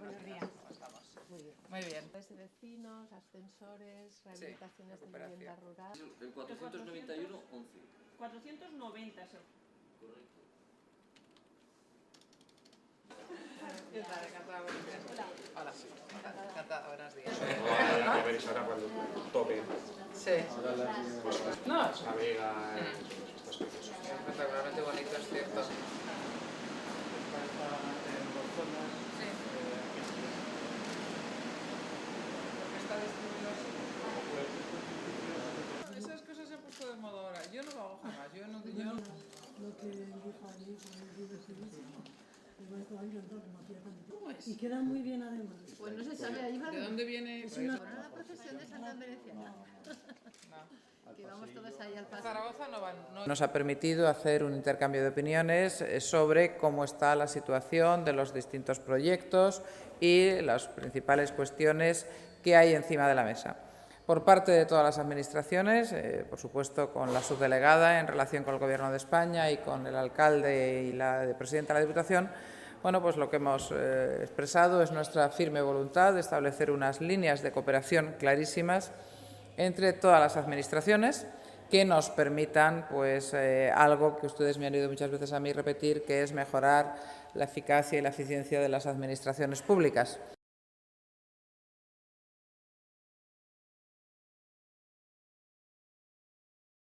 Buenos días. ¿Cómo estamos? Muy bien. Muy bien. De vecinos, ascensores, rehabilitaciones de recuperación. vivienda rural. El 491, 11. 490, Correcto. ¿Qué tal? Encantada, buenos días. Hola. Encantada, buenos días. Ya veréis ahora cuando toque. Sí. No, es La vega, estas cosas. espectacularmente bonito, es cierto. Porque está distribuido así. Esas cosas se han puesto de moda ahora. Yo no lo hago jamás. Yo no. Lo que dijo allí con el libro civísimo, me va a encantar como hacía tanto. ¿Cómo es? Y queda muy bien además. Pues no se sabe, ahí va. ¿De dónde viene? Es una- Bueno, la procesión de Santa Veneciana. Que vamos todos ahí al paso. Zaragoza no van. Nos ha permitido hacer un intercambio de opiniones sobre cómo está la situación de los distintos proyectos y las principales cuestiones que hay encima de la mesa. Por parte de todas las administraciones, por supuesto con la subdelegada en relación con el Gobierno de España y con el alcalde y la presidenta de la Diputación, bueno, pues lo que hemos expresado es nuestra firme voluntad de establecer unas líneas de cooperación clarísimas entre todas las administraciones que nos permitan pues, algo que ustedes me han oído muchas veces a mí repetir, que es mejorar la eficacia y la eficiencia de las administraciones públicas.